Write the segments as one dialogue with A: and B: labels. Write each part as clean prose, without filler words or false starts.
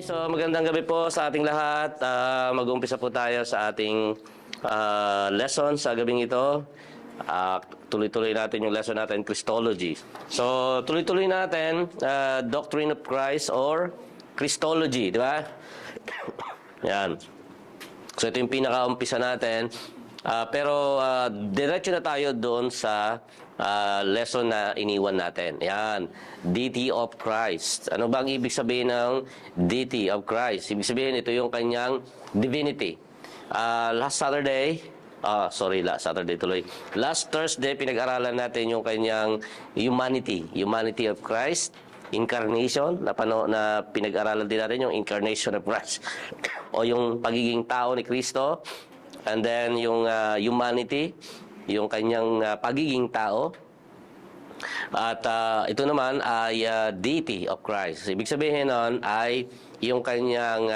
A: So magandang gabi po sa ating lahat. Mag-uumpisa po tayo sa ating lesson sa gabing ito. Tuloy-tuloy natin yung lesson natin, Christology. So tuloy-tuloy natin, Doctrine of Christ or Christology, di ba? Yan. So ito yung pinaka-umpisa natin. Pero diretso na tayo doon sa lesson na iniwan natin. Yan. Deity of Christ. Ano bang ibig sabihin ng deity of Christ? Ibig sabihin, ito yung kanyang divinity. Last Saturday tuloy. Last Thursday, pinag-aralan natin yung kanyang humanity of Christ. Incarnation, na pinag-aralan din natin yung incarnation of Christ. O yung pagiging tao ni Kristo. And then yung humanity, yung kanyang pagiging tao. At ito naman ay deity of Christ. Ibig sabihin nun ay yung kanyang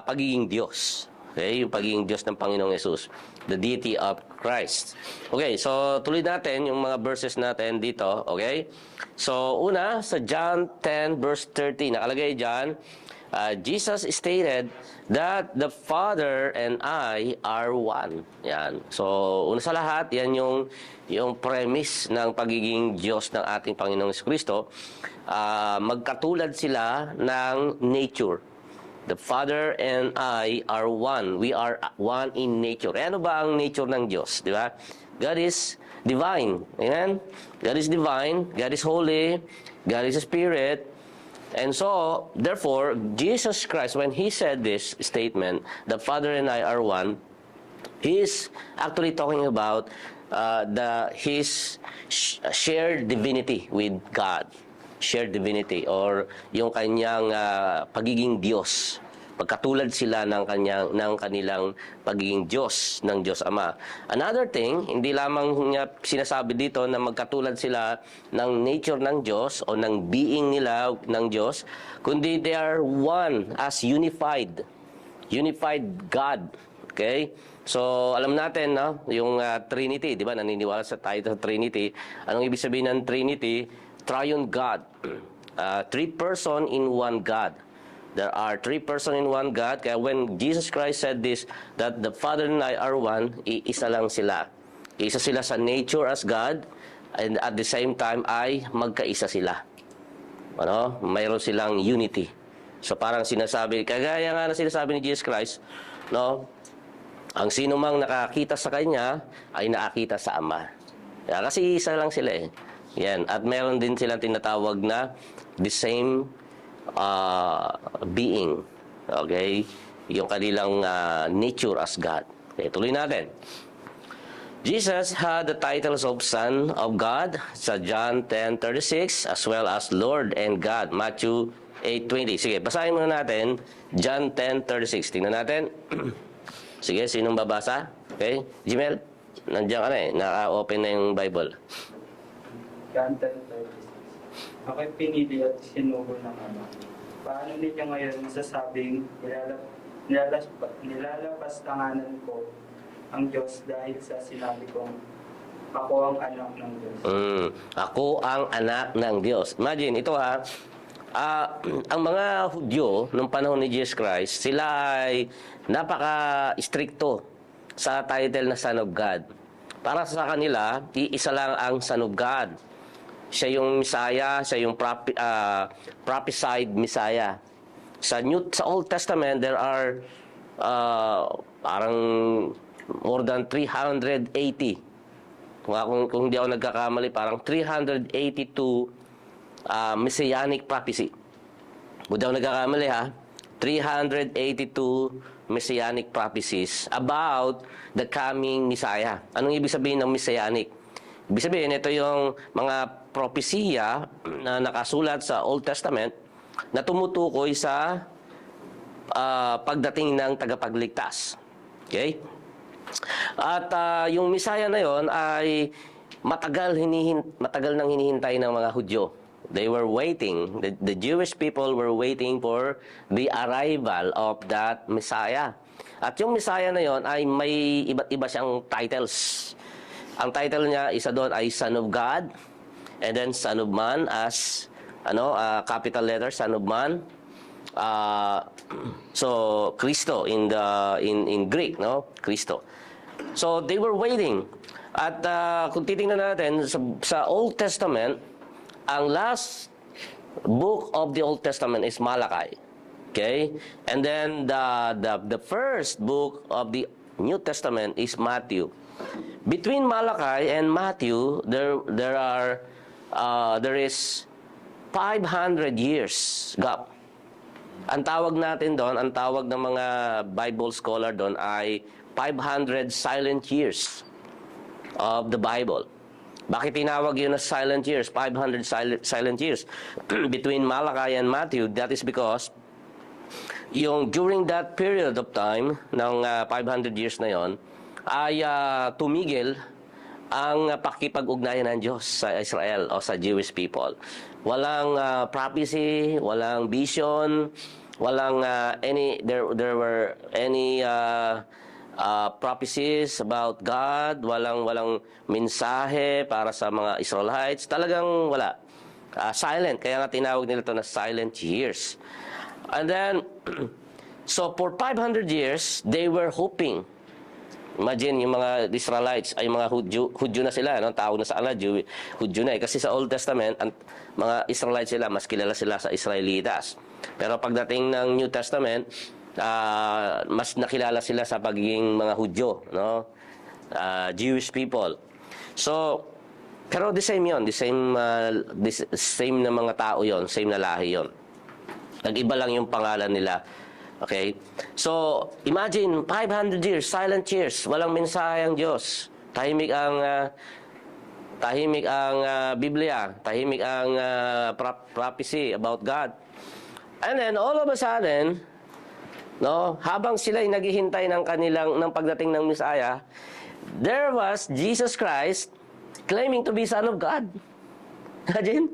A: pagiging Diyos. Okay? Yung pagiging Diyos ng Panginoong Yesus. The deity of Christ. Okay, so tuloy natin yung mga verses natin dito. Okay? So una, sa John 10 verse 30, nakalagay dyan, Jesus stated that the Father and I are one. Yan. So, una sa lahat, yan yung premise ng pagiging Diyos ng ating Panginoong Kristo. Magkatulad sila ng nature. The Father and I are one. We are one in nature. Eh, ano ba ang nature ng Diyos? Di ba? God is divine. Amen? God is divine. God is holy. God is a spirit. And so, therefore, Jesus Christ, when He said this statement, the Father and I are one, He is actually talking about His shared divinity with God. Shared divinity, or yung kanyang pagiging Diyos. Pagkatulad sila ng kanilang pagiging Diyos, ng Diyos Ama. Another thing, hindi lamang niya sinasabi dito na magkatulad sila ng nature ng Diyos o ng being nila ng Diyos, kundi they are one as unified God. Okay? So, alam natin, no, yung Trinity, di ba? Naniniwala tayo sa Trinity. Anong ibig sabihin ng Trinity? Triune God. Three person in one God. There are three person in one God. Kaya when Jesus Christ said this, that the Father and I are one, iisa lang sila. Isa sila sa nature as God, and at the same time ay magkaisa sila. Ano? Mayroon silang unity. So parang sinasabi, kagaya nga na sinasabi ni Jesus Christ, no? Ang sino mang nakakita sa Kanya ay nakakita sa Ama. Kaya kasi isa lang sila eh. Yan. At meron din silang tinatawag na the same being. Okay? Yung kanilang nature as God. Okay, tuloy natin. Jesus had the titles of Son of God sa John 10:36 as well as Lord and God, Matthew 8:20. Sige, basahin muna natin John 10:36. Tingnan natin. Sige, sinong babasa? Okay? Jimel, nandiyan ka na eh. Naka-open na yung Bible.
B: John 10:36. Ako'y pinili at sinugo ng Ama. Paano ninyo ngayon masasabing nilalapastanganan ko ang Diyos dahil sa sinabi kong ako ang anak ng Diyos?
A: Ako ang anak ng Diyos. Imagine, ito ang mga Hudyo nung panahon ni Jesus Christ, sila ay napaka-stricto sa title na Son of God. Para sa kanila, iisa lang ang Son of God. Siya yung Messiah, siya yung prophesied Messiah. Sa Old Testament, there are parang more than 380. Kung hindi ako nagkakamali, parang 382 Messianic prophecy. Kung hindi ako nagkakamali 382 Messianic prophecies about the coming Messiah. Anong ibig sabihin ng Messianic? Ibig sabihin, ito yung mga propesiya na nakasulat sa Old Testament na tumutukoy sa pagdating ng tagapagligtas. Okay? At yung Messiah na yon ay matagal nang hinihintay ng mga Hudyo. They were waiting, the Jewish people were waiting for the arrival of that Messiah. At yung Messiah na yon ay may iba't iba siyang titles. Ang title niya, isa doon ay Son of God, and then Son of Man as capital letter, Son of Man. so Kristo in Greek, no? Kristo. So they were waiting. At kung titingnan natin sa Old Testament, ang last book of the Old Testament is Malachi. Okay? And then the first book of the New Testament is Matthew. Between Malachi and Matthew, there is 500 years gap. Ang tawag natin doon, ang tawag ng mga Bible scholar doon ay 500 silent years of the Bible. Bakit tinawag yun na silent years? 500 silent years between Malachi and Matthew. That is because during that period of time ng 500 years na yon ay tumigil ang pakikipag-ugnayan ng Diyos sa Israel o sa Jewish people. Walang prophecy, walang vision, walang there were any prophecies about God, walang mensahe para sa mga Israelites. Talagang wala. Silent. Kaya nga tinawag nila ito na silent years. And then, so for 500 years, they were hoping. Imagine, yung mga Israelites, ay mga Hudyo na sila, no? Tawag na sa kanila, Hudyo na. Kasi sa Old Testament, mga Israelites sila, mas kilala sila sa Israelitas. Pero pagdating ng New Testament, mas nakilala sila sa pagiging mga Hudyo, no? Jewish people. So, pero the same yon, the same na mga tao yon, same na lahi yon. Nag-iba lang yung pangalan nila. Okay? So, imagine, 500 years, silent years, walang mensahe ang Diyos. Tahimik ang Biblia, tahimik ang prophecy about God. And then, all of a sudden, no, habang sila'y naghihintay ng pagdating ng Messiah, there was Jesus Christ claiming to be Son of God. Imagine?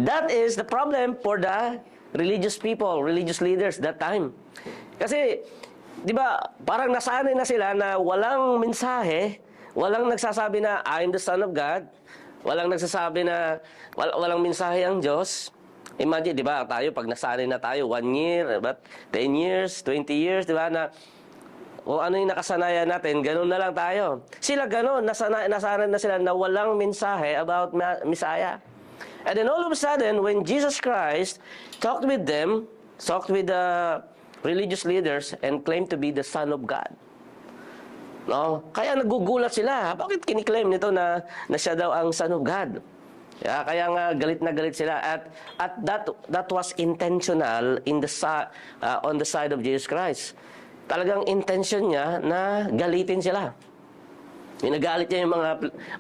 A: That is the problem for the religious people, religious leaders that time. Kasi, di ba, parang nasanay na sila na walang mensahe, walang nagsasabi na, I'm the Son of God, walang nagsasabi na, walang mensahe ang Diyos. Imagine, di ba, tayo, pag nasanay na tayo, 1 year, 10 years, 20 years, di ba, na, o ano yung nakasanayan natin, ganun na lang tayo. Sila ganun, nasanay na sila na walang mensahe about Messiah. And then all of a sudden, when Jesus Christ talked with them, talked with the religious leaders, and claimed to be the Son of God. No? Kaya nagugulat sila. Bakit kiniklaim nito na siya daw ang Son of God? Kaya nga galit na galit sila. At that was intentional on the side of Jesus Christ. Talagang intention niya na galitin sila. Nagalit niya yung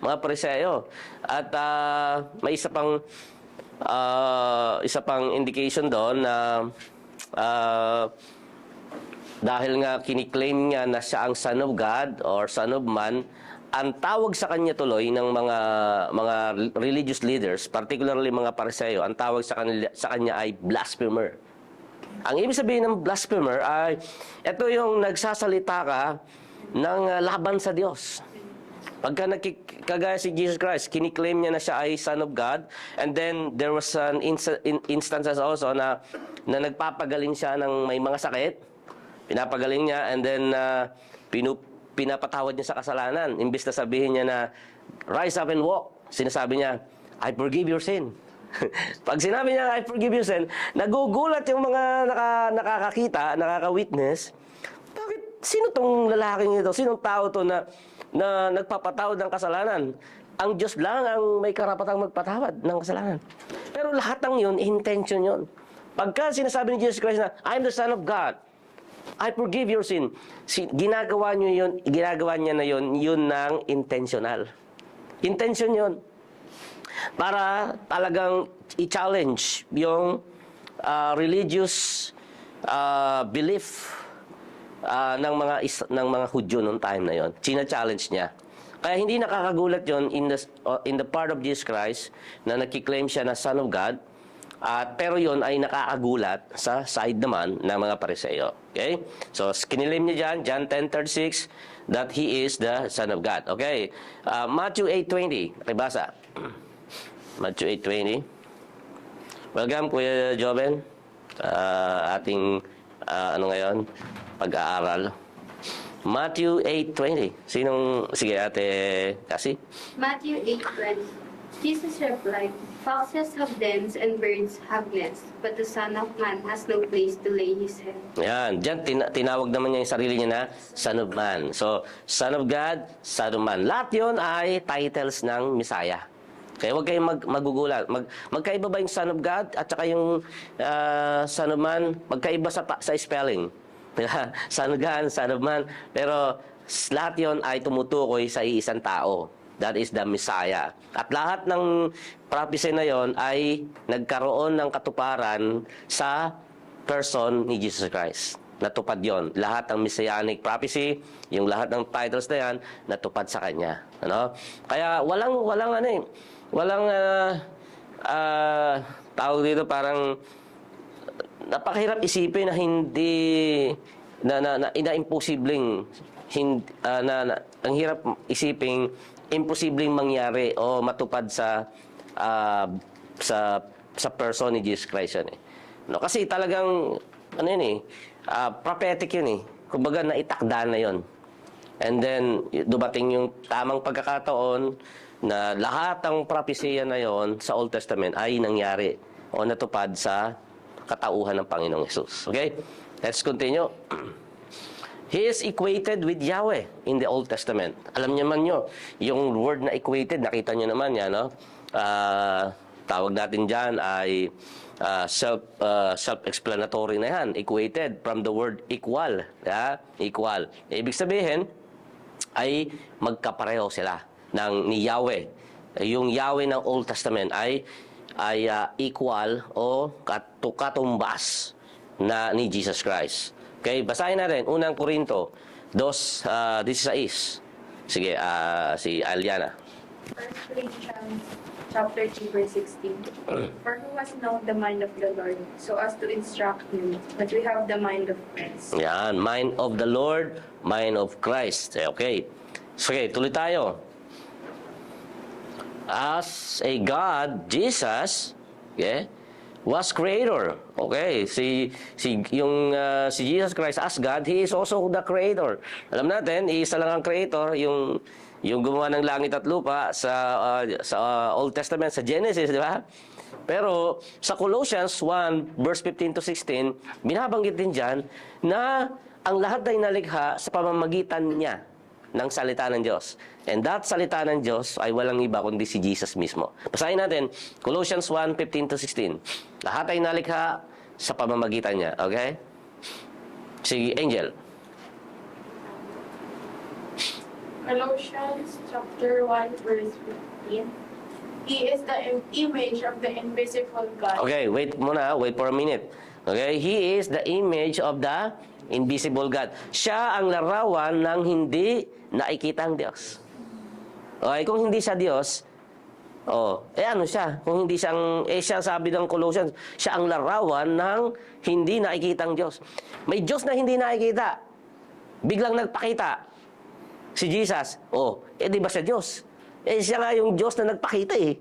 A: mga Pariseo. At may isa pang indication doon na dahil nga kiniklaim niya na siya ang Son of God or Son of Man, ang tawag sa kanya tuloy ng mga religious leaders, particularly mga Pariseo, ang tawag sa kanya ay blasphemer. Ang ibig sabihin ng blasphemer ay ito yung nagsasalita ka ng laban sa Diyos. Pagka kagaya si Jesus Christ, kiniklaim niya na siya ay Son of God, and then there was an instances also na nagpapagaling siya ng may mga sakit, pinapagaling niya, and then pinapatawad niya sa kasalanan. Imbes na sabihin niya na, rise up and walk, sinasabi niya, I forgive your sin. Pag sinabi niya, I forgive your sin, nagugulat yung mga nakakakita, nakaka-witness, bakit, sino tong lalaking ito? Sinong tao to na nagpapatawad ng kasalanan? Ang Diyos lang ang may karapatang magpatawad ng kasalanan. Pero lahat ng yun, intention yun. Pagka sinasabi ni Jesus Christ na, I'm the Son of God, I forgive your sin, ginagawa niya na yun ng intentional. Intention yun. Para talagang i-challenge yung religious belief ng mga Hudyo noong time na yon. China-challenge niya. Kaya hindi nakakagulat yon in the part of Jesus Christ na nagkiklaim siya na Son of God, pero yon ay nakakagulat sa side naman ng mga Pariseo. Okay? So, kiniklaim niya dyan, John 10:36, that He is the Son of God. Okay? Matthew 8:20. Nakibasa. Matthew 8:20. Welcome, Kuya Joven. ating ano ngayon, pag-aaral. Matthew 8:20. Sige, Ate Cassie.
C: Matthew 8:20. Jesus replied, "Foxes have dens and birds have nests, but the Son of Man has no place to lay his head."
A: Yan, diyan tinawag naman niya yung sarili niya na Son of Man. So, Son of God, Son of Man. Lahat yun ay titles ng Messiah. Kaya huwag kayong magugulat. Magkaiba ba yung Son of God at saka yung Son of Man? Magkaiba sa spelling. Son of God, Son of Man. Pero lahat yun ay tumutukoy sa iisang tao. That is the Messiah. At lahat ng prophecy na yon ay nagkaroon ng katuparan sa person ni Jesus Christ. Natupad yon. Lahat ng messianic prophecy, yung lahat ng titles na yan, natupad sa Kanya. Ano? Kaya walang tawag dito parang napakahirap isipin na hindi na imposibleng ang hirap isiping imposibleng mangyari o matupad sa person ni Jesus Christ yan eh. No, kasi talagang ano yun eh, prophetic yun eh. Kumbaga naitakda na yun. And then dumating yung tamang pagkakataon na lahat ng propesya na yon sa Old Testament ay nangyari o natupad sa katauhan ng Panginoong Hesus. Okay? Let's continue. He is equated with Yahweh in the Old Testament. Alam niyo man nyo, yung word na equated, nakita nyo naman yan, no? Tawag natin dyan ay self-explanatory na yan. Equated from the word equal. Yeah? Equal. Ibig sabihin, ay magkapareho sila ni Yahweh. Yung Yahweh ng Old Testament ay equal o katumbas na ni Jesus Christ. Okay, basahin natin unang Korinto 2:16. Sige, si Aliana.
D: 1 Corinthians chapter 2 verse 16. For who has known the mind of the Lord, so as to instruct him, but we have the mind of Christ.
A: Yan, mind of the Lord, mind of Christ. Okay. Sige, tuloy tayo. As a God, Jesus, was creator. Okay, si Jesus Christ as God, He is also the creator. Alam natin, isa lang ang creator, yung gumawa ng langit at lupa sa Old Testament, sa Genesis, di ba? Pero sa Colossians 1 verse 15 to 16, binabanggit din diyan na ang lahat ay nalikha sa pamamagitan niya ng salita ng Diyos. And that salita ng Diyos ay walang iba kundi si Jesus mismo. Basahin natin, Colossians 1:15 to 16. Lahat ay nalikha sa pamamagitan niya. Okay? Sige, Angel.
D: Colossians chapter 1 verse 15. He is the image of the invisible God.
A: Okay, wait muna. Wait for a minute. Okay? He is the image of the invisible God. Siya ang larawan ng hindi nakikitang Diyos. Okay, kung hindi siya Diyos, ano siya? Kung hindi siya sabi ng Colossians, siya ang larawan ng hindi nakikitang Diyos. May Diyos na hindi nakikita. Biglang nagpakita. Si Jesus. Di ba siya Diyos? Siya nga yung Diyos na nagpakita eh.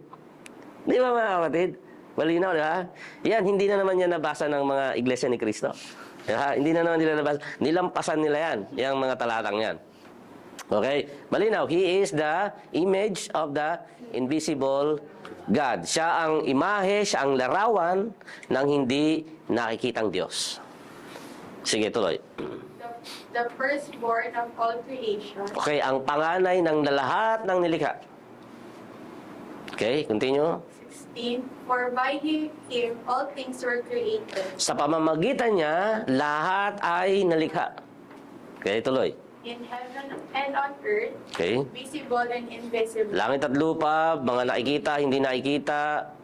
A: Di ba mga kapatid? Malinaw, di ba? Yan, hindi na naman yan nabasa ng mga iglesia ni Cristo. Diba? Hindi na naman nila nabasa. Nilampasan nila yan. Yung mga talatang yan. Okay? Malinaw. He is the image of the invisible God. Siya ang imahe, siya ang larawan ng hindi nakikitang Diyos. Sige, tuloy.
D: The firstborn of all creation.
A: Okay, ang panganay ng lahat ng nilikha. Okay, continue.
D: 16. For by him all things were created.
A: Sa pamamagitan niya, lahat ay nalikha. Okay, tuloy.
D: In heaven and on earth,
A: Okay.
D: visible and invisible.
A: Langit at lupa, mga nakikita, hindi nakikita,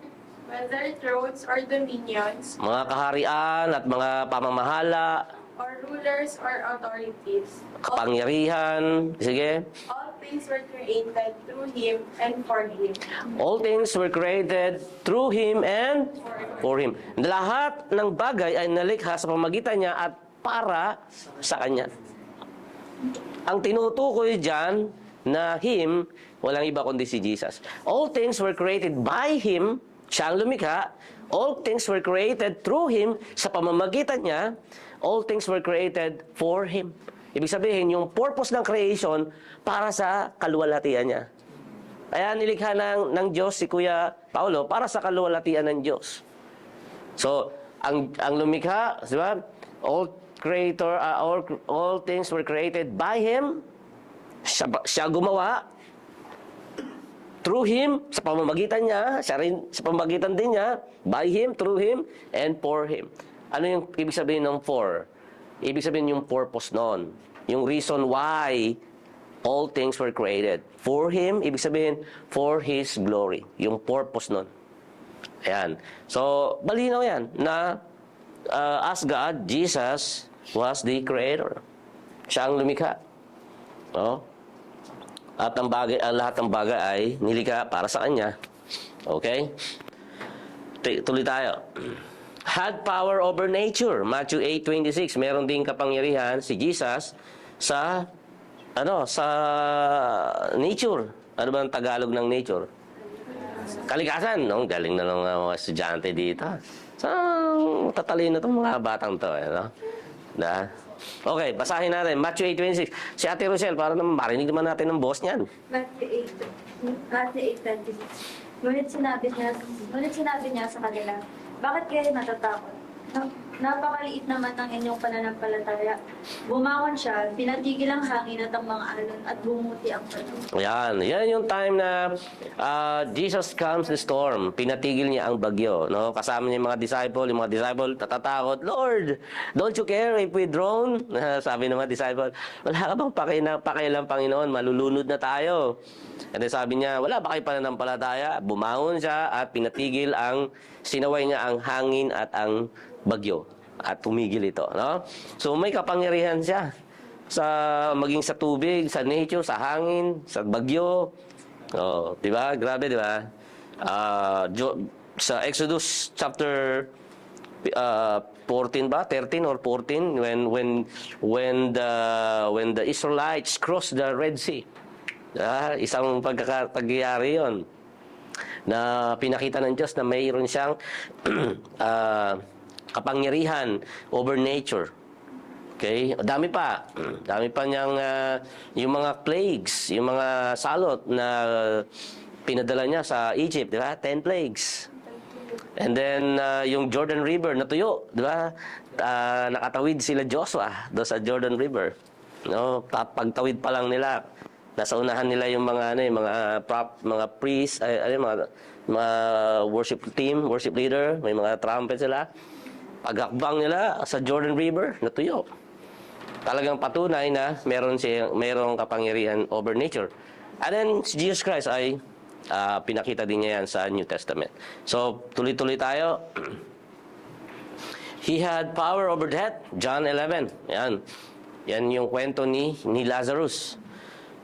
D: Whether thrones or dominions,
A: mga kaharian at mga pamamahala,
D: or rulers or authorities.
A: kapangyarihan, sige.
D: All things were created through him and for him.
A: All things were created through Him and for Him. Lahat ng bagay ay nalikha sa pamamagitan niya at para sa Kanya. Ang tinutukoy dyan na Him, walang iba kundi si Jesus. All things were created by Him, siya ang lumikha, All things were created through Him. Sa pamamagitan niya, all things were created for Him. Ibig sabihin, yung purpose ng creation para sa kaluwalhatian niya. Kaya nilikha ng Diyos si Kuya Paulo para sa kaluwalhatian ng Diyos. So, ang lumikha, di ba? All things were created by Him. Siya gumawa. Through Him, sa pamamagitan niya, siya rin sa pamamagitan din niya, by Him, through Him, and for Him. Ano yung ibig sabihin ng for? Ibig sabihin yung purpose nun. Yung reason why all things were created. For Him, ibig sabihin, for His glory. Yung purpose nun. Ayan. So, malinaw yan na as God, Jesus was the Creator. Siya ang lumikha. Oh. At lahat ng bagay ay nilikha para sa Kanya. Okay? Tuloy tayo. Had power over nature. Matthew 8:26. Meron ding kapangyarihan si Jesus sa nature. Ano ba ang Tagalog ng nature? Kalikasan. No? Galing na ng mga estudyante dito. Tatalino itong mga batang to. No? Okay, basahin natin. Matthew 8:26. Si Ate Rosel, para naman marinig naman natin ng boss niyan.
D: Matthew 8:26. Ngunit sinabi niya sa kanila, bakit kayo natatakot? Napakaliit naman ng inyong pananampalataya. Bumangon siya, pinatigil ang hangin at ang mga alon at bumuti ang panahon.
A: Yan yung time na Jesus calms the storm. Pinatigil niya ang bagyo. No? Kasama niya yung mga disciple natatakot, Lord, don't you care if we drown? Sabi ng mga disciple, wala ka bang pakialam, Panginoon? Malulunod na tayo. And then sabi niya, wala ba kayo pananampalataya? Bumangon siya at sinaway niya ang hangin at ang bagyo at tumigil ito, no? So may kapangyarihan siya maging sa tubig, sa nature, sa hangin, sa bagyo. Oh, 'di ba? Grabe, 'di ba? Sa Exodus chapter 14 ba? 13 or 14 when the Israelites crossed the Red Sea. Isang pagkakatagyari 'yon na pinakita ng Diyos na mayroon siyang kapangyarihan over nature. Okay? Dami pa niyang yung mga plagues, yung mga salot na pinadala niya sa Egypt, di ba? 10 plagues. And then yung Jordan River natuyo, di ba? Nakatawid sila Joshua do sa Jordan River. No, pagtawid pa lang nila, nasa unahan nila yung mga mga priests, mga worship team, worship leader, may mga trumpet sila. Pagakbang nila sa Jordan River, natuyo. Talagang patunay na merong kapangyarihan over nature. And then si Jesus Christ ay pinakita din niya yan sa New Testament. So, tuloy-tuloy tayo. He had power over death. John 11. Yan yung kwento ni Lazarus.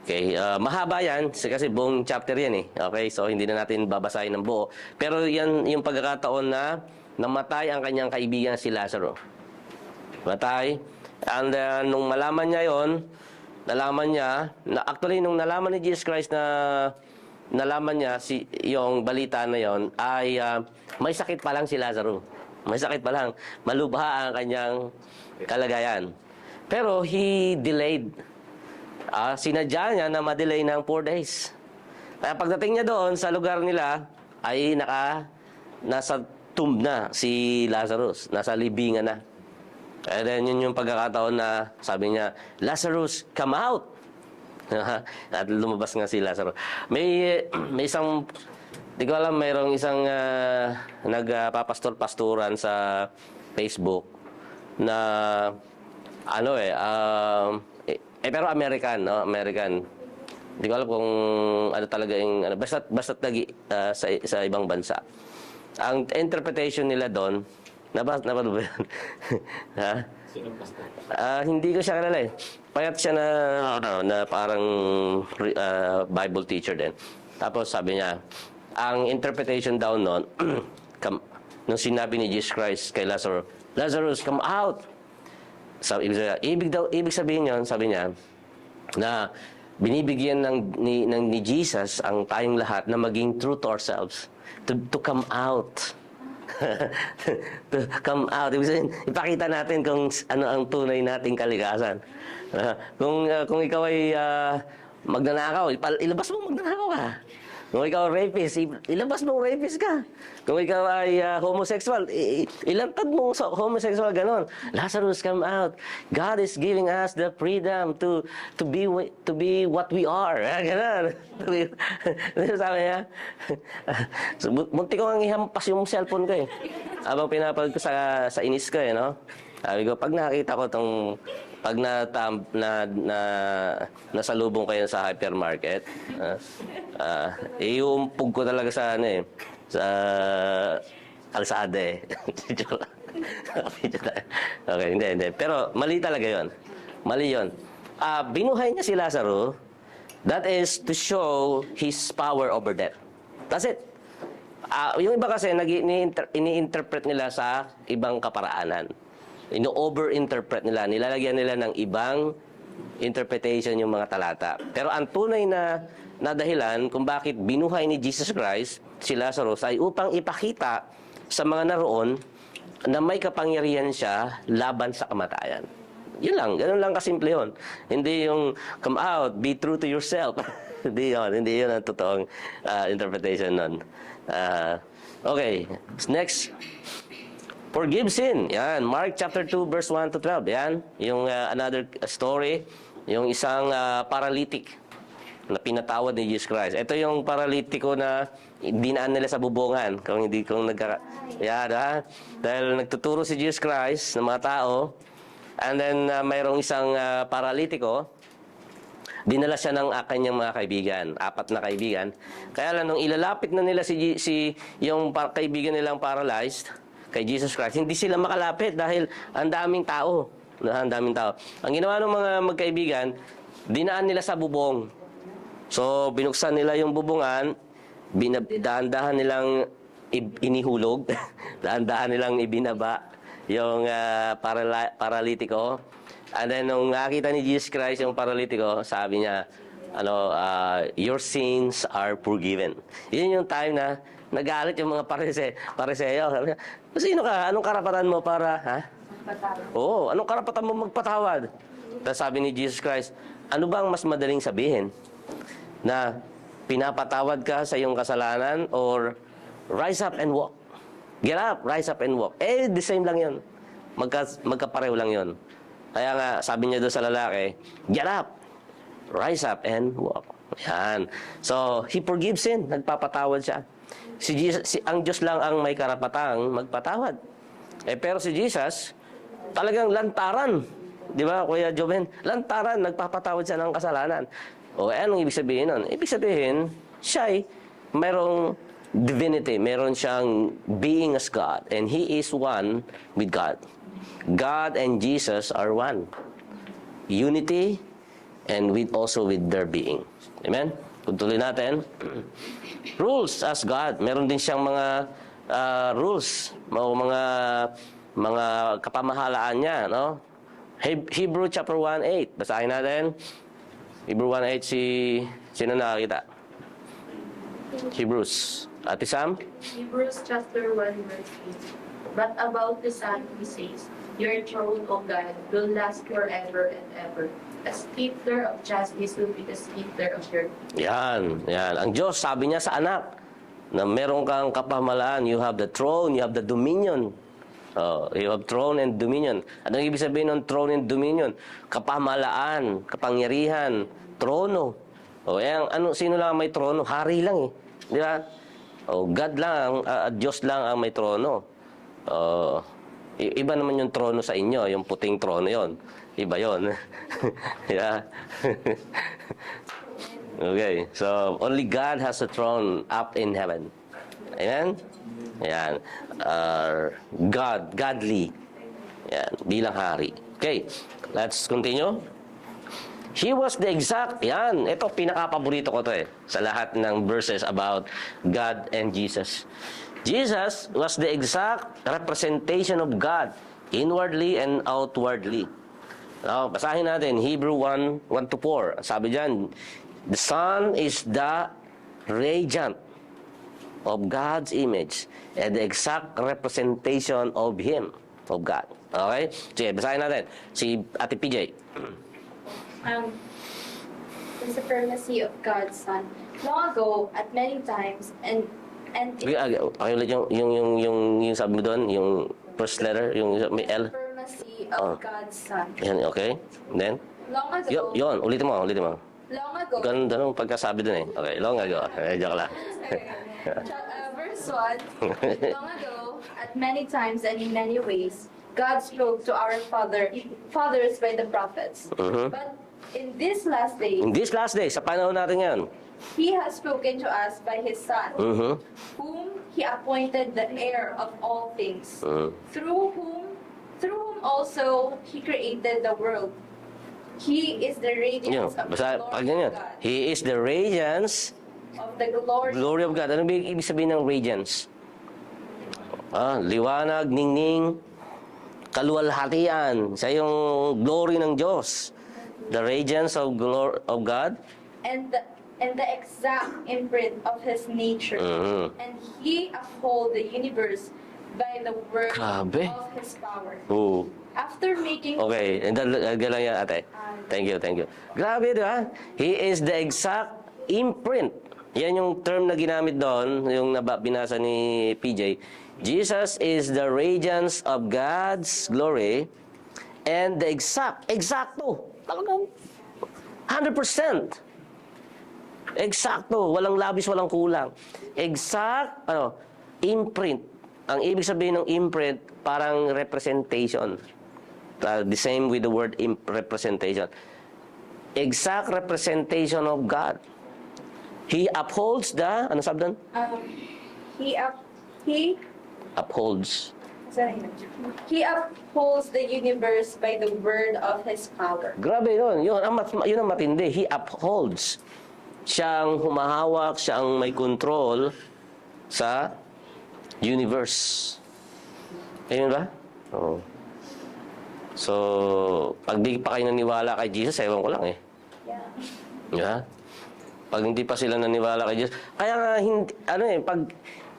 A: Okay, mahaba yan kasi buong chapter yan eh. Okay, so hindi na natin babasahin ng buo. Pero yan yung pagkakataon na namatay ang kanyang kaibigan si Lazaro. Matay. And nung malaman niya yon, nung nalaman ni Jesus Christ na nalaman niya yung balita na yon, ay may sakit pa lang si Lazaro. May sakit pa lang. Malubha ang kanyang kalagayan. Pero he delayed. Sinadya niya na ma-delay ng 4 days. Kaya pagdating niya doon sa lugar nila, ay nasa tomb na si Lazarus. Nasa libingan na. And then yun yung pagkakataon na sabi niya, Lazarus, come out! At lumabas nga si Lazarus. May isang, di ko alam, mayroong isang nagpapastor-pastoran sa Facebook na pero American, no? American. Di ko alam kung ano talaga yung basta't sa ibang bansa. Ang interpretation nila doon, napanood ba yan? Ha? Hindi ko siya kilala eh. Payat siya na parang Bible teacher din. Tapos sabi niya, ang interpretation daw noon, nung sinabi ni Jesus Christ kay Lazarus, Lazarus, come out! Ibig sabihin yun, sabi niya, na binibigyan ni Jesus ang tayong lahat na maging true to ourselves. To come out. To come out. Ibig sabihin, ipakita natin kung ano ang tunay nating kalikasan. Kung ikaw ay magnanakaw, ilabas mo magnanakaw ka. Kung ikaw rapist, ilabas mo rapist ka. Kung ikaw ay homosexual, ilantad mo sa homosexual, ganon. Lazarus, come out. God is giving us the freedom to be what we are. Ganon. Sabi niya, munti ko ang ihampas yung cellphone ko eh. Habang pinapanood ko sa inis ko eh, no? Sabi ko, pag nakita ko pag nasalubong kayo sa hypermarket, iumpog ko talaga sa sa kalsada eh. Okay, hindi. Pero mali talaga yon. Mali yon. Binuhay niya si Lazaro. That is to show his power over death. That's it. Yung iba kasi, ini-interpret nila sa ibang kaparaanan. Ino-over-interpret nila. Nilalagyan nila ng ibang interpretation yung mga talata. Pero ang tunay na dahilan kung bakit binuhay ni Jesus Christ si Lazarus ay upang ipakita sa mga naroon na may kapangyarihan siya laban sa kamatayan. Yun lang. Ganun lang kasimple yun. Hindi yung come out, be true to yourself. Hindi yun ang totoong interpretation nun. Okay. Next. Forgive sin. Yan. Mark chapter 2 verse 1 to 12. Yan. Yung another story. Yung isang paralytic na pinatawad ni Jesus Christ. Ito yung paralitiko na dinaan nila sa bubungan. Kung yan, ha? Dahil nagtuturo si Jesus Christ ng mga tao. And then, mayroong isang paralitiko. Dinala siya ng kanyang mga kaibigan. 4 na kaibigan. Kaya lang, nung ilalapit na nila yung kaibigan nilang paralyzed, kay Jesus Christ, hindi sila makalapit dahil ang daming tao. Ang daming tao. Ang ginawa ng mga magkaibigan, dinaan nila sa bubong. So, binuksan nila yung bubungan, dahan-dahan nilang inihulog, dahan-dahan nilang ibinaba yung paralitiko. And then, nung nakita ni Jesus Christ yung paralitiko, sabi niya, your sins are forgiven. Yun yung time na nagalit yung mga pariseyo. Sabi niya, sino ka? Anong karapatan mo para, ha?
D: Magpatawad.
A: Oo, anong karapatan mo magpatawad? Tapos sabi ni Jesus Christ, ano bang mas madaling sabihin? Na pinapatawad ka sa iyong kasalanan or rise up and walk? Get up, rise up and walk. The same lang yun. Magkapareho lang yun. Kaya nga, sabi niya doon sa lalaki, get up, rise up and walk. Yan. So, he forgives sin. Nagpapatawad siya. Ang Diyos lang ang may karapatang magpatawad. Pero si Jesus, talagang lantaran. Di ba, Kuya Joven? Lantaran, nagpapatawad siya ng kasalanan. Anong ibig sabihin nun? Ibig sabihin, siya mayroong divinity. Meron siyang being as God. And He is one with God. God and Jesus are one. Unity and also with their being. Amen? Tuloy natin. Rules as God. Meron din siyang mga rules. Mga kapamahalaan niya. No? Hebrew chapter 1:8. Basahin natin. Hebrew 1:8 sino nakakita? Hebrews. Ate Sam?
E: Hebrews chapter 1 verse 8. But about the Son he says, your throne, O God, will last forever and ever. The scepter of justice will be the scepter of your peace.
A: Yan. Ang Diyos, sabi niya sa anak, na meron kang kapamahalaan. You have the throne, you have the dominion. You have throne and dominion. Anong ibig sabihin ng throne and dominion? Kapamahalaan, kapangyarihan, trono. Sino lang ang may trono? Hari lang eh. Di ba? God lang, Diyos lang ang may trono. Iba naman yung trono sa inyo, yung puting trono yon. Iba yon. Yeah. Okay, so only God has a throne up in heaven. Amen? Yan. Godly. Yan, bilang hari. Okay, let's continue. He was the exact, yan, ito pinaka-paborito ko to sa lahat ng verses about God and Jesus. Jesus was the exact representation of God, inwardly and outwardly. Now, basahin natin, Hebrew 1:1-4. Sabi dyan, the Son is the radiant of God's image and the exact representation of Him, of God. Okay? Sige, basahin natin. Si Ate PJ.
C: The supremacy of God's Son. Long ago, at many times, and
A: Okay, ulit yung sabi mo doon, yung first letter, yung may L.
C: supremacy
A: Oh.
C: of God's Son.
A: Yan, okay? And then?
C: Long ago,
A: Yun, ulitin mo.
C: long ago,
A: Ganda nung pagkasabi doon eh. Okay, long ago. Joke lang.
C: verse 1, long ago, at many times and in many ways, God spoke to our fathers by the prophets.
A: Mhm.
C: But in this last day,
A: In this last day, sa panahon natin yan.
C: He has spoken to us by His Son,
A: Mhm.
C: whom He appointed the heir of all things,
A: Mhm.
C: through whom also He created the world. He is the
A: Yun,
C: radiance of the
A: basta, pag
C: glory
A: ganyan.
C: of God.
A: He is the radiance,
C: Of the glory.
A: glory of God. Ano ibig sabihin ng radiance? Liwanag, ningning, kaluwalhatian. Sa yung glory ng Diyos. The radiance of glory of God.
C: And the exact imprint of His nature.
A: Mhm.
C: And He uphold the universe by the word
A: Grabe.
C: of His power.
A: Oo.
C: After making
A: Okay, and then lang yan, ate. Thank you. Grabe, di ba? He is the exact imprint. Yan yung term na ginamit doon, yung binasa ni PJ. Jesus is the radiance of God's glory and the exacto. Talagang 100%. Eksakto, walang labis, walang kulang. Exact, imprint. Ang ibig sabihin ng imprint, parang representation. The same with the word representation. Exact representation of God. He upholds the, ano sabi doon?
C: He
A: Upholds.
C: He upholds the universe by the word of His power.
A: Grabe yun. Yun ang matindi. He upholds. Siyang humahawak, siyang may control sa universe. Ayun ba? Oo. So, pag di pa kayo naniwala kay Jesus, ewan ko lang eh. Yeah. Pag hindi pa sila naniwala kay Jesus. Kaya nga, pag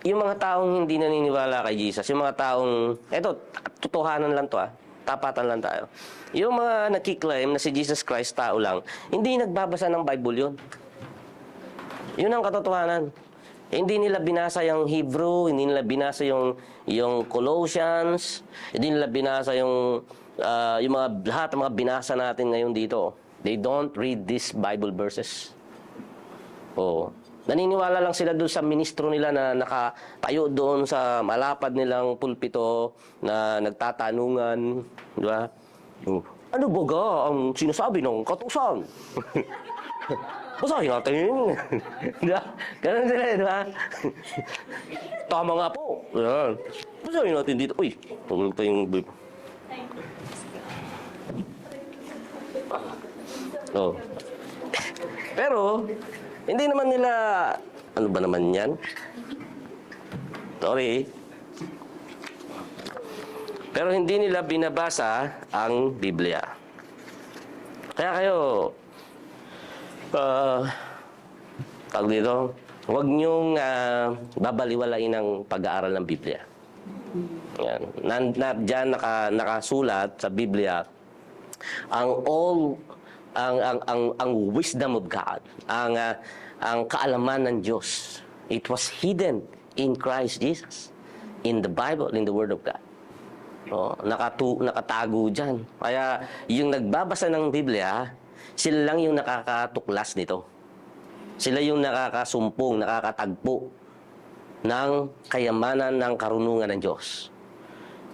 A: yung mga taong hindi naniniwala kay Jesus, yung mga taong, eto, totohanan lang to tapatan lang tayo. Yung mga nakiklaim na si Jesus Christ tao lang, hindi nagbabasa ng Bible yun. Yun ang katotohanan. Hindi nila binasa yung Hebrew, hindi nila binasa yung Colossians, hindi nila binasa yung lahat ng mga binasa natin ngayon dito. They don't read these Bible verses. Oh. Naniniwala lang sila doon sa ministro nila na nakatayo doon sa malapad nilang pulpito na nagtatanungan, di ba? Ano baga ang sinasabi ng katusan? Basahin natin. Di ba? Ganun sila, di ba? Tama nga po. Yan. Basahin natin dito. Uy, pumunta yung... Oh. Pero, hindi naman nila... Ano ba naman yan? Sorry. Pero hindi nila binabasa ang Biblia. Kaya kayo... tawag dito, huwag niyong babaliwalain ang pag-aaral ng Biblia. Yan. Diyan nakasulat sa Biblia ang wisdom of God, ang kaalaman ng Diyos. It was hidden in Christ Jesus, in the Bible, in the Word of God. Nakatago diyan. Kaya yung nagbabasa ng Biblia, sila lang yung nakakatuklas nito. Sila yung nakakasumpong, nakakatagpo ng kayamanan ng karunungan ng Diyos.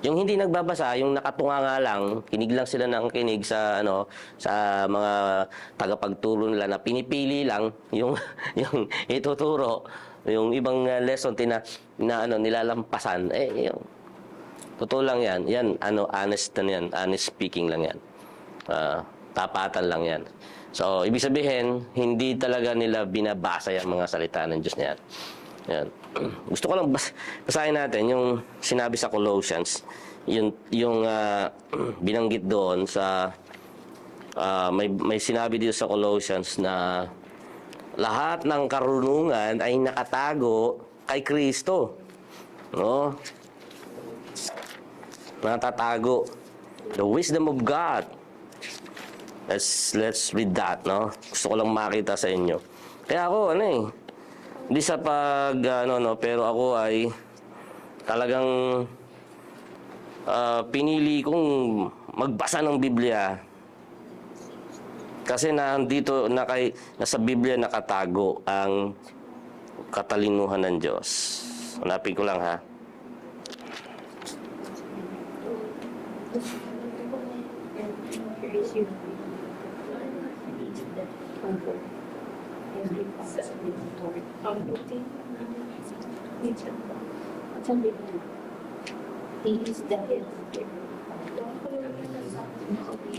A: Yung hindi nagbabasa, yung nakatunga nga lang, kinig lang sila ng kinig sa sa mga tagapagturo nila na pinipili lang yung ituturo, yung ibang lesson nilalampasan. Yung totoo lang yan. Yan honest speaking lang yan. Tapatan lang yan. So, ibig sabihin, hindi talaga nila binabasa yung mga salita ng Diyos na yan. Yan. Gusto ko lang basahin natin yung sinabi sa Colossians, yung binanggit doon sa may sinabi dito sa Colossians na lahat ng karunungan ay nakatago kay Kristo. No? Natatago. The wisdom of God. Let's read that, no? Gusto ko lang makita sa inyo. Kaya ako, hindi sa pero ako ay talagang pinili kong magbasa ng Biblia. Kasi nasa Biblia nakatago ang katalinuhan ng Diyos. Hanapin ko lang, ha?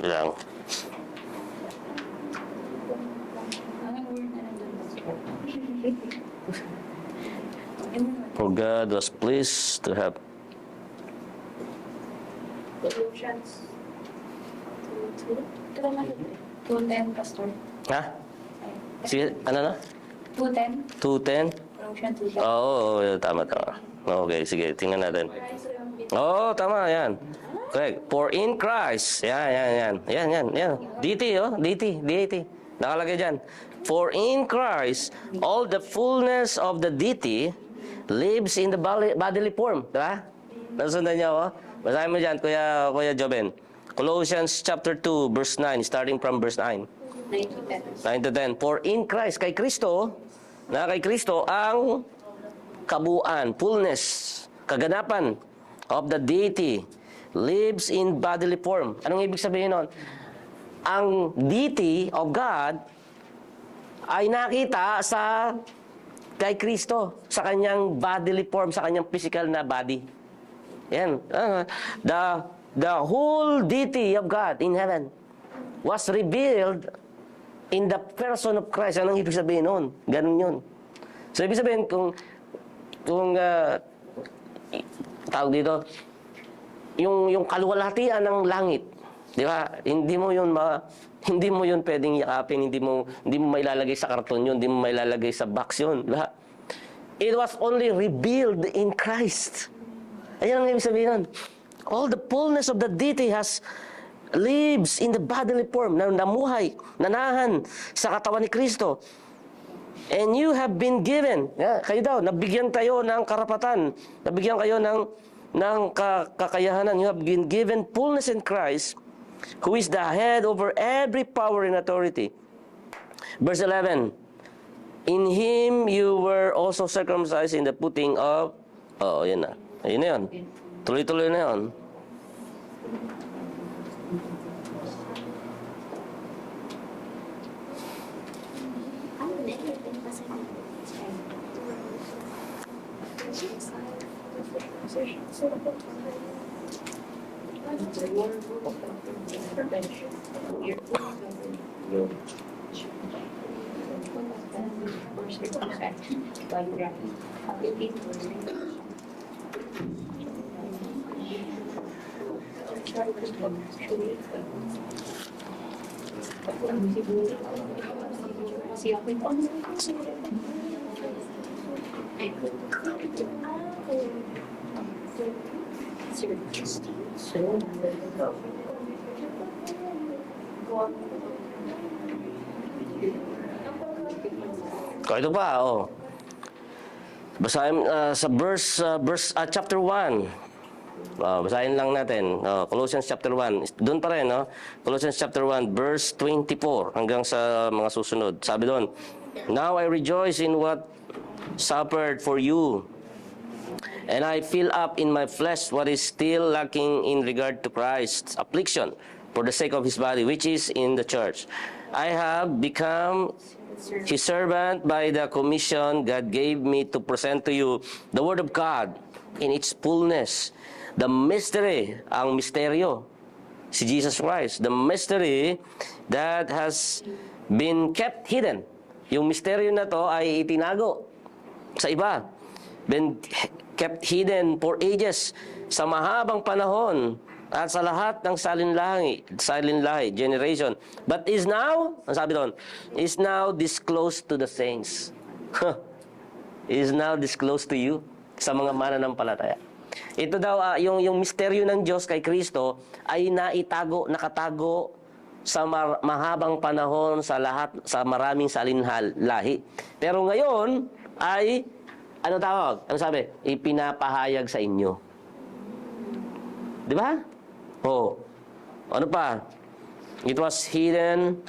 A: Lang. For God was pleased to have.
D: Colossians 2:10, Pastor.
A: Ha? Sige, ano na?
D: 2:10.
A: 2:10?
D: Colossians 2:10.
A: Oo, tama. Okay, sige, tingnan natin. Oo, tama, yan. Correct. For in Christ. Yan. DT. Nakalagay dyan. For in Christ, all the fullness of the deity lives in the bodily form. Diba? Nasundan niyo ako? Basahin mo dyan, Kuya Joben. Colossians chapter 2, verse 9, starting from verse 9. 9 to 10. For in Christ, kay Kristo, ang kabuuan, fullness, kaganapan of the deity lives in bodily form. Anong ibig sabihin nun? Ang deity of God ay nakita kay Kristo, sa kanyang bodily form, sa kanyang physical na body. Yan. The whole deity of God in heaven was revealed in the person of Christ. Anong ibig sabihin nun? Ganun yun. So, ibig sabihin, kung tawag dito, yung kaluwalhatian ng langit, di ba? Hindi mo yun pwedeng yakapin, hindi mo mailalagay sa karton yun, hindi mo mailalagay sa box yun, di ba? It was only revealed in Christ. Ayan ang ibig sabihin nun. All the fullness of the deity lives in the bodily form, na namuhay, nanahan sa katawan ni Kristo. And you have been given, kayo daw, nabigyan tayo ng karapatan, nabigyan kayo ng kakayahanan. You have been given fullness in Christ, who is the head over every power and authority. Verse 11, in Him you were also circumcised in the putting of... Yan na. Ayun na yun. Tuloy-tuloy na yun. Ito pa, basahin sa chapter 1. Basahin lang natin. Colossians chapter 1. Doon pa rin, Colossians chapter 1, verse 24 hanggang sa mga susunod. Sabi doon, now I rejoice in what suffered for you, and I fill up in my flesh what is still lacking in regard to Christ's affliction for the sake of His body, which is in the church. I have become His servant by the commission God gave me to present to you the Word of God in its fullness. The mystery, ang misteryo, si Jesus Christ. The mystery that has been kept hidden. Yung misteryo na to ay itinago sa iba. Been kept hidden for ages, sa mahabang panahon at sa lahat ng salinlahi, generation. But is now, ang sabi doon, is now disclosed to the saints. is now disclosed to you sa mga mananampalataya. Ito daw, yung misteryo ng Diyos kay Kristo ay nakatago sa mahabang panahon sa maraming salinlahi. Pero ngayon ay, ano tawag? Ano sabi? Ipinapahayag sa inyo. Di ba? Oh. Ano pa? It was hidden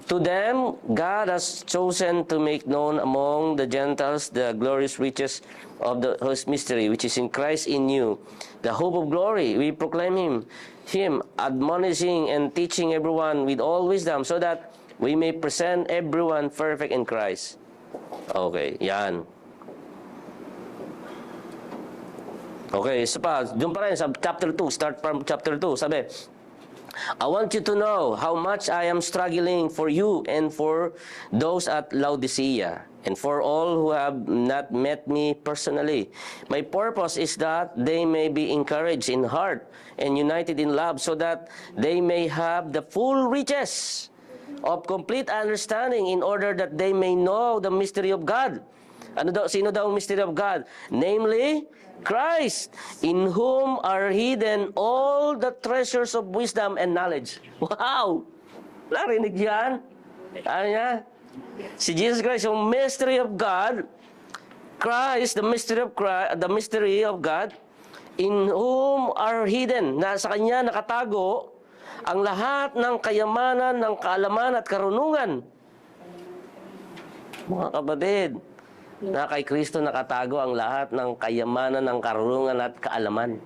A: to them. God has chosen to make known among the Gentiles the glorious riches of His mystery, which is in Christ in you, the hope of glory. We proclaim Him, admonishing and teaching everyone with all wisdom, so that we may present everyone perfect in Christ. Okay, yan. Okay, isa pa. Doon pa rin sa chapter 2. Start from chapter 2. Sabi, I want you to know how much I am struggling for you and for those at Laodicea and for all who have not met me personally. My purpose is that they may be encouraged in heart and united in love, so that they may have the full riches of complete understanding, in order that they may know the mystery of God. Sino daw ang mystery of God? Namely, Christ, in whom are hidden all the treasures of wisdom and knowledge. Wow! Narinig yan? Ano niya? Si Jesus Christ, yung mystery of God, Christ, the mystery of God, in whom are hidden, na sa Kanya nakatago, ang lahat ng kayamanan, ng kaalaman at karunungan. Mga kapatid, na kay Kristo nakatago ang lahat ng kayamanan, ng karunungan at kaalaman.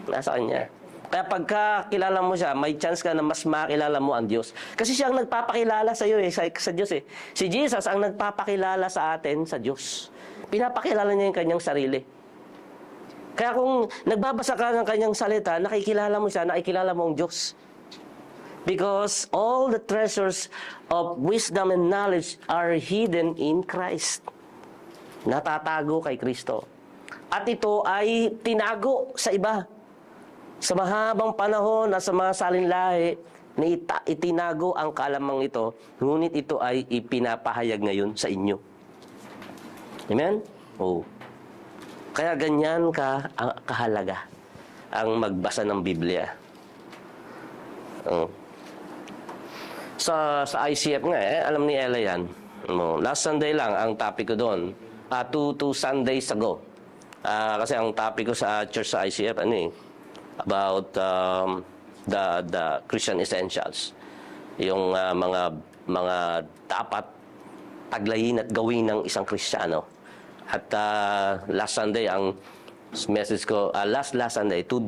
A: Nasa Kanya. Kaya pagka kilala mo siya, may chance ka na mas makilala mo ang Diyos. Kasi siya ang nagpapakilala sa iyo sa Diyos eh. Si Jesus ang nagpapakilala sa atin sa Diyos. Pinapakilala niya yung kanyang sarili. Kaya kung nagbabasa ka ng kanyang salita, nakikilala mo siya, nakikilala mo ang Diyos. Because all the treasures of wisdom and knowledge are hidden in Christ. Natatago kay Kristo. At ito ay tinago sa iba. Sa mahabang panahon at sa mga salinlahi, itinago ang kalamang ito, ngunit ito ay ipinapahayag ngayon sa inyo. Amen? Oh. Kaya ganyan kahalaga ang magbasa ng Biblia. Sa ICF nga, alam ni Ella yan. Last Sunday lang ang topic ko doon. Two Sundays ago. Kasi ang topic ko sa church sa ICF, about the Christian essentials. Yung mga dapat taglayin at gawin ng isang Kristiyano. At last Sunday, ang message ko, last Sunday, 2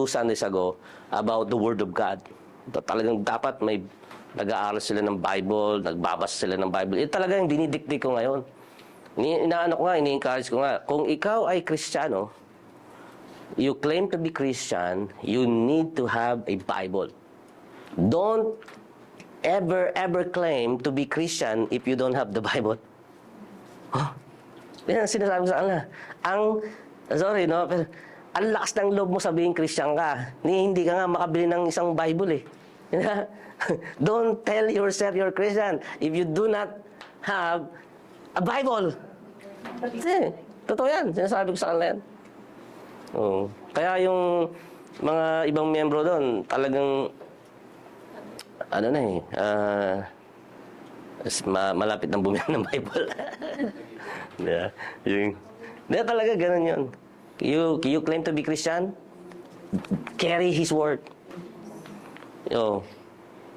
A: Sundays ago, about the Word of God. Talagang dapat may nag-aaral sila ng Bible, nagbabasa sila ng Bible. Ito talaga yung dinidikdik ko ngayon. Ini-encourage ko nga, kung ikaw ay Kristiyano, you claim to be Christian, you need to have a Bible. Don't ever claim to be Christian if you don't have the Bible. Yan ang sinasabi ko sa kanila. Pero ang lakas ng loob mo sabihin Christian ka. Hindi ka nga makabili ng isang Bible eh. Don't tell yourself you're Christian if you do not have a Bible. Kasi, totoo yan. Sinasabi ko sa kanila yan. Kaya yung mga ibang miyembro doon, talagang malapit ng bumili ng Bible. Talaga ganun yun. You claim to be Christian, carry His Word.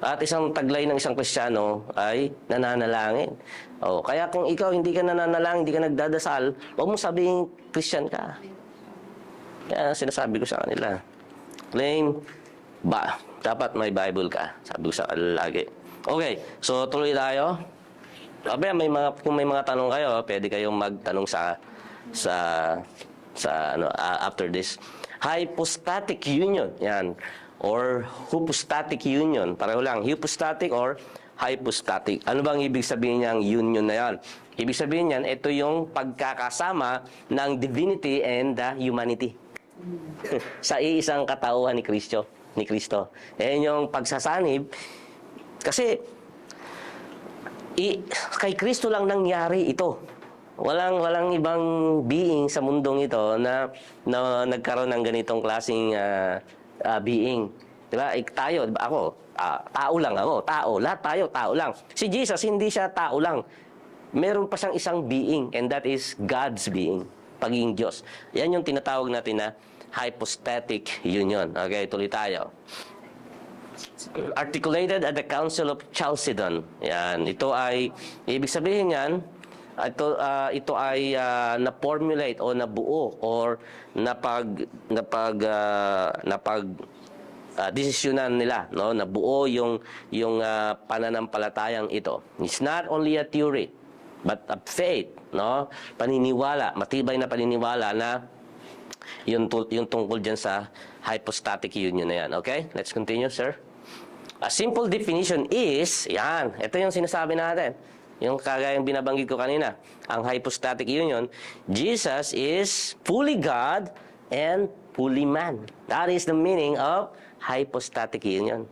A: At isang taglay ng isang Kristiyano ay nananalangin. Kaya kung ikaw hindi ka nananalangin, hindi ka nagdadasal, huwag mo sabihin Christian ka. Kaya sinasabi ko sa kanila, claim dapat may Bible ka. Sabi ko sa kanila lagi. Okay, so tuloy tayo. Kung may mga tanong kayo, pwede kayong magtanong after this. Hypostatic union, yan. Or hypostatic union. Pareho lang, hypostatic or hypostatic. Ano bang ibig sabihin niyang union na yan? Ibig sabihin niyan, ito yung pagkakasama ng divinity and the humanity. Sa iisang katauhan ni Kristo. Yan yung pagsasanib. Kasi kay Kristo lang nangyari ito. Walang ibang being sa mundong ito na nagkaroon ng ganitong klaseng being. 'Di ba? Tayo, ako, tao lang ako, tao, lahat tayo tao lang. Si Jesus hindi siya tao lang. Meron pa siyang isang being, and that is God's being, pagiging Diyos. Yan yung tinatawag natin na hypostatic union. Okay, tuloy tayo. Articulated at the Council of Chalcedon. Yan, ito ay ibig sabihin yan, ito ay na-formulate o nabuo or desisyonan nila, no? Nabuo yung pananampalatayang ito. It's not only a theory, but a faith, no? Paniniwala, matibay na paniniwala na yung tungkol dyan sa hypostatic union na yan. Okay? Let's continue, sir. A simple definition is, yan, ito yung sinasabi natin. Yung kagayang binabanggit ko kanina, ang hypostatic union, Jesus is fully God and fully man. That is the meaning of hypostatic union.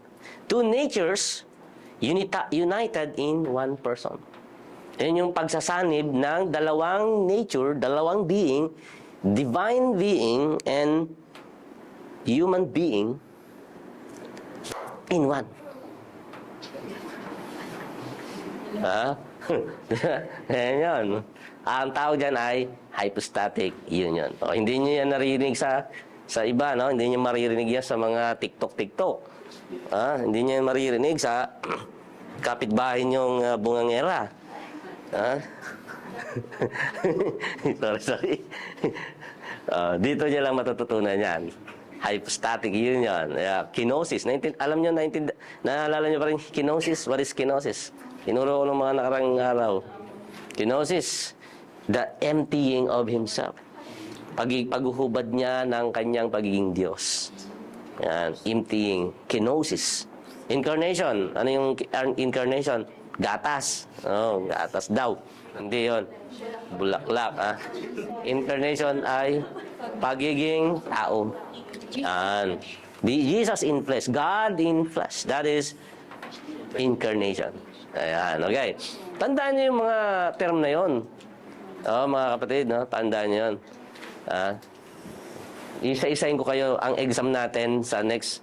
A: Two natures united in one person. Yan yung pagsasanib ng dalawang nature, dalawang being, divine being and human being in one. Yan yun. Ang tawag dyan ay hypostatic union. O, hindi nyo yan naririnig sa iba, no? Hindi nyo maririnig yan sa mga TikTok. Hindi nyo yan maririnig sa kapitbahay nyong bungangera. Sorry. Dito nyo lang matututunan yan. Hypostatic union. Kenosis. Alam nyo, naalala nyo pa rin kenosis? What is kenosis? Tinuro ko ng mga nakarang araw. Kenosis, the emptying of himself. Paghuhubad niya ng kanyang pagiging Diyos. Yan, emptying. Kenosis. Incarnation. Ano yung incarnation? Gatas. Gatas daw. Hindi yon. Bulaklak. Incarnation ay pagiging tao. Yan. Jesus in flesh. God in flesh. That is incarnation. Ayan, okay. Tandaan niyo yung mga term na yon. Mga kapatid, no? Tandaan niyo yun. Isa-isahin ko kayo ang exam natin sa next,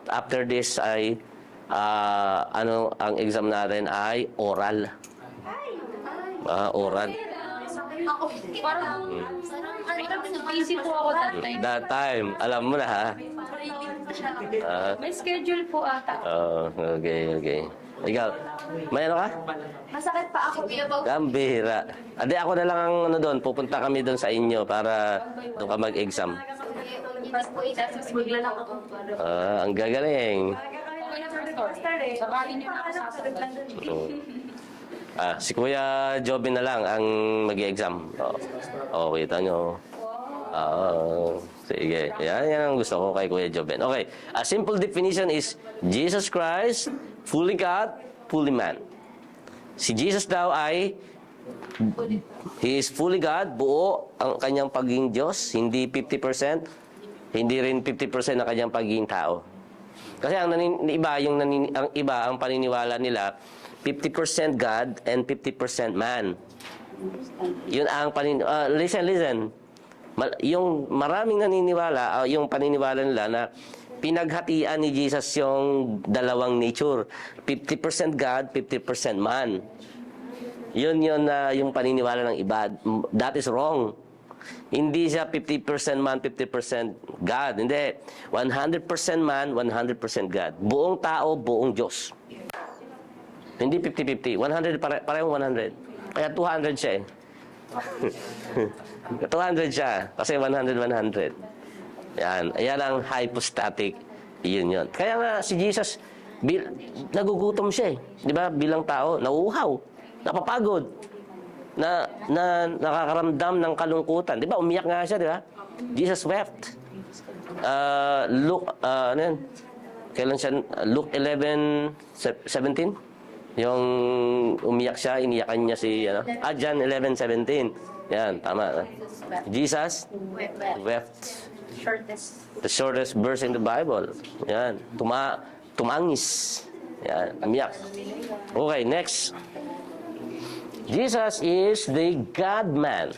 A: after this ay, ang exam natin ay oral. Oral.
E: Parang busy po ako that time.
A: That time, alam mo na ha?
E: May schedule po ata.
A: Okay. Ikaw, may ano ka?
D: Masakit pa ako.
A: Gambira. Adi ako na lang ang doon. Pupunta kami doon sa inyo para doon ka mag-exam. Ang gagaling.
E: Sabahin niyo na ako sa
A: Si Kuya Jobin na lang ang mag-exam. Kita nyo. Sige. Yan ang gusto ko kay Kuya Jobin. Okay. A simple definition is Jesus Christ, fully God, fully man. Si Jesus daw ay He is fully God, buo ang kanyang pagiging Diyos, hindi 50%, hindi rin 50% ang kanyang pagiging tao. Kasi ang iba ang paniniwala nila 50% God and 50% man. Yun ang listen. Yung maraming naniniwala, yung paniniwala nila na pinaghatian ni Jesus yung dalawang nature. 50% God, 50% man. Yun yung paniniwala ng iba. That is wrong. Hindi siya 50% man, 50% God. Hindi. 100% man, 100% God. Buong tao, buong Diyos. Hindi 50-50. 100, parehong 100. Kaya 200 siya eh. 200 siya. Kasi 100. Yan ang hypostatic union. Kaya nga si Jesus, nagugutom siya eh. Di ba? Bilang tao, nauuhaw, napapagod, nakakaramdam ng kalungkutan. Di ba? Umiyak nga siya, di ba? Jesus wept. Luke, kailan siya? Luke 11:17? Yung umiyak siya, iniyakan niya si, John 11:17. Yan, tama. Jesus wept. The shortest verse in the Bible. Yan. Tumangis. Yan. Umiyak. Okay, next. Jesus is the God-man.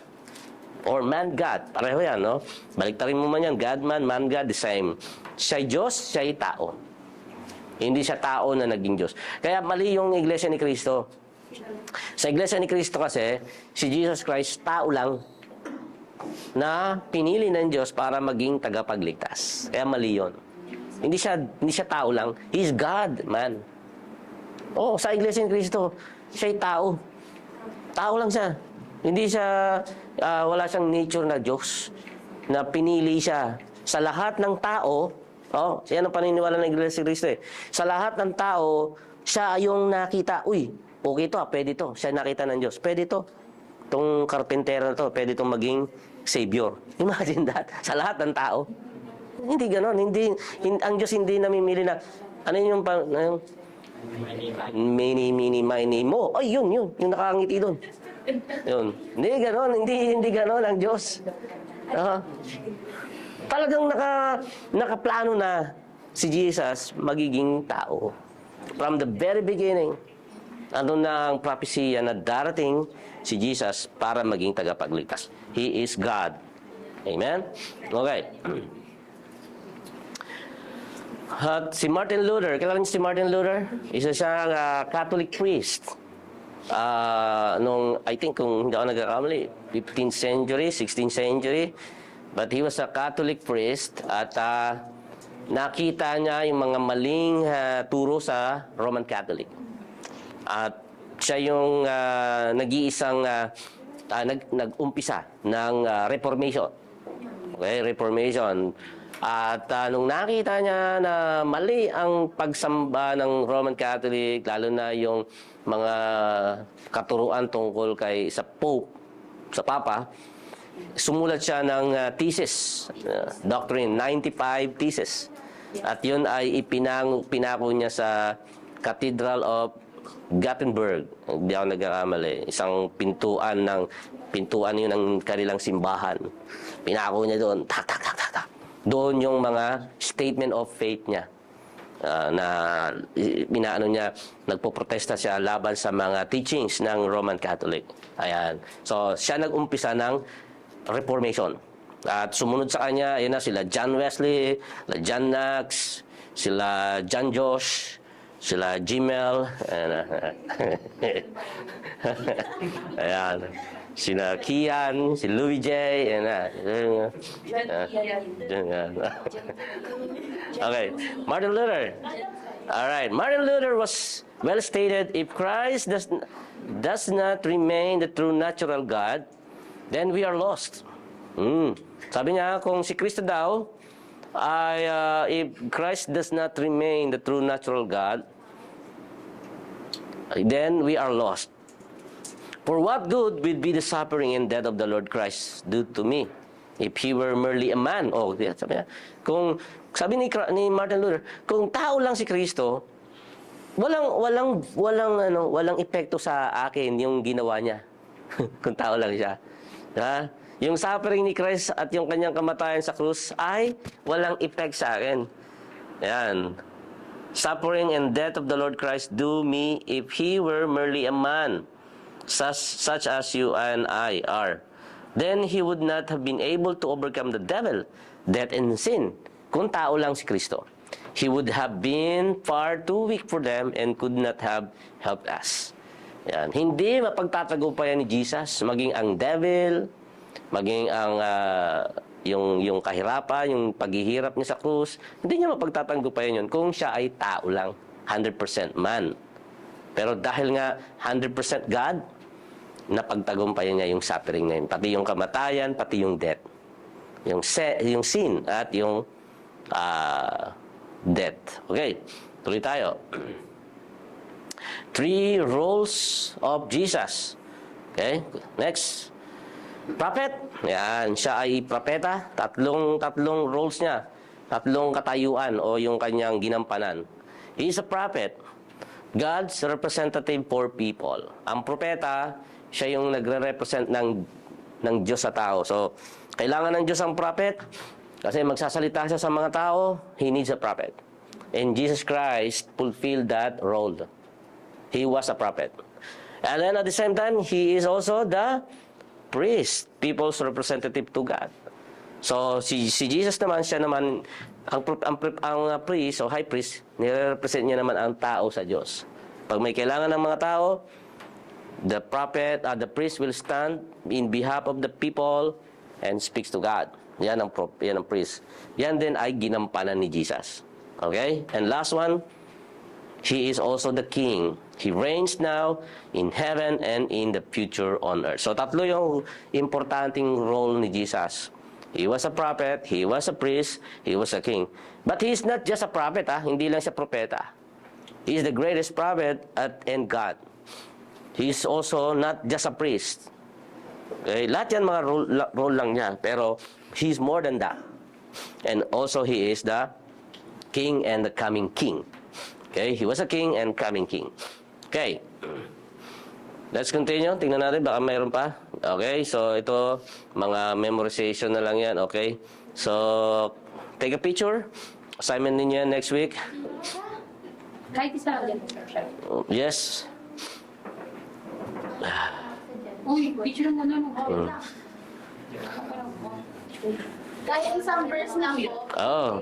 A: Or man-God. Pareho yan, no? Baliktarin mo man yan. God-man, man-God, the same. Siya'y Diyos, siya'y tao. Hindi siya tao na naging Diyos. Kaya mali yung Iglesia ni Cristo. Sa Iglesia ni Cristo kasi, si Jesus Christ, tao lang na pinili ng Diyos para maging tagapagligtas. Kaya mali yun. Hindi siya tao lang. He's God, man. Oh, sa Iglesia ni Cristo, siya'y tao. Tao lang siya. Hindi siya, wala siyang nature na Diyos na pinili siya. Sa lahat ng tao, yan ang paniniwala ng Iglesia ni Cristo eh. Sa lahat ng tao, siya yung nakita, uy, okay to, pwede to. Siya nakita ng Diyos, pwede to. Itong karpentero na to, pwede itong maging Savior. Imagine that. Sa lahat ng tao. Hindi ganon. Ang Diyos hindi namimili na, ano yung mini mo. Ay, yun. Yung nakangiti doon. Yun. Hindi ganon ang Diyos. Talagang nakaplano na si Jesus magiging tao. From the very beginning, ano na ang propesya na darating si Jesus para maging tagapagligtas. He is God. Amen? Okay. At si Martin Luther, kilala niyo si Martin Luther? Isa siyang Catholic priest. I think kung hindi ako nagkakamali, 15th century, 16th century. But he was a Catholic priest at nakita niya yung mga maling turo sa Roman Catholic. At siya yung nag-iisang nag-umpisa ng Reformation. Okay, Reformation. At nung nakita niya na mali ang pagsamba ng Roman Catholic, lalo na yung mga katuruan tungkol kay sa Pope, sa Papa, sumulat siya ng thesis, doctrine, 95 thesis. At yun ay pinako niya sa Cathedral of Gothenburg. Hindi ako nagkakamali. Isang pintuan yun ng kanilang simbahan. Pinako niya doon. Tak. Doon yung mga statement of faith niya. Na nagpoprotesta siya laban sa mga teachings ng Roman Catholic. Ayan. So, siya nag-umpisa ng Reformation. At sumunod sa kanya, yun na sila John Wesley, sila John Knox, sila John Josh, sila Gmail. Ayan. Sila Kian, si Louis J. Okay. Martin Luther. All right. Martin Luther was well stated, if Christ does not remain the true natural God, then we are lost. Sabi niya, kung si Kristo daw, if Christ does not remain the true natural God, then we are lost. For what good would be the suffering and death of the Lord Christ do to me, if He were merely a man? Sabi niya, sabi ni Martin Luther, kung tao lang si Kristo, walang epekto sa akin yung ginawa niya. Kung tao lang siya. Yung suffering ni Christ at yung kanyang kamatayan sa krus ay walang effect sa akin. Yan. Suffering and death of the Lord Christ do me if He were merely a man, such as you and I are. Then He would not have been able to overcome the devil, death, and sin. Kung tao lang si Kristo, He would have been far too weak for them and could not have helped us. Yan. Hindi mapagtatagumpayan ni Jesus, maging ang devil, maging ang yung kahirapan, yung paghihirap niya sa krus, hindi niya mapagtatagumpayan yun kung siya ay tao lang, 100% man. Pero dahil nga 100% God, napagtagumpayan niya yung suffering na yun. Pati yung kamatayan, pati yung death. Yung sin at yung death. Okay, tuloy tayo. 3 roles of Jesus. Okay, next. Prophet. Yan, siya ay propeta. Tatlong roles niya. Tatlong katayuan o yung kanyang ginampanan. He is a prophet. God's representative for people. Ang propeta, siya yung nagre-represent ng Diyos sa tao. So, kailangan ng Diyos ang prophet kasi magsasalita siya sa mga tao. He needs a prophet. And Jesus Christ fulfilled that role. He was a prophet. And then at the same time, He is also the priest, people's representative to God. So, si Jesus naman, siya naman, ang priest o high priest, nire-represent niya naman ang tao sa Diyos. Pag may kailangan ng mga tao, the prophet, the priest will stand in behalf of the people and speaks to God. Yan ang priest. Yan din ay ginampanan ni Jesus. Okay? And last one, He is also the King. He reigns now in heaven and in the future on earth. So tatlo yung importanteng role ni Jesus. He was a prophet, He was a priest, He was a king. But He is not just a prophet, hindi lang siya propeta. He is the greatest prophet and God. He is also not just a priest. Okay? Lahat yan mga role lang niya. Pero He is more than that. And also He is the King and the coming King. Okay? He was a king and coming king. Okay. Let's continue. Tingnan natin, baka mayroon pa. Okay, so ito, mga memorization na lang yan. Okay. So, take a picture. Assignment ninyo yan next week.
E: Kahit isa lang.
A: Yes.
E: Uy, picture mo na. Kahit isang verse lang po.
A: Oh.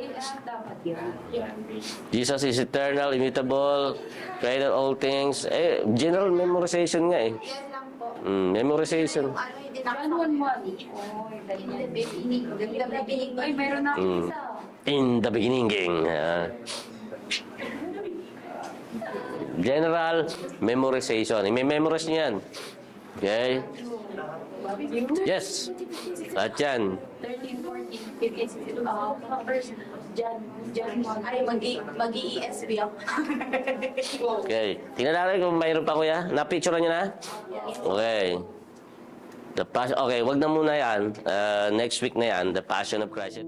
A: Jesus is eternal, immutable, created all things. General memorization nga eh.
E: Yan lang po.
A: Memorization.
E: Ano yung dinakaw? Ay, meron na isa.
A: In the beginning, gang. General memorization. I-memorize niyo yan. Okay? Yes. At yan.
E: 13, 14, 15, 16, verse. John 1. Ay, mag-i-ESV ako.
A: Okay. Tingnan natin kung mayroon pa, kuya. Na-picture niyo na? Okay. Okay, wag na muna yan. Next week na yan. The Passion of Christ.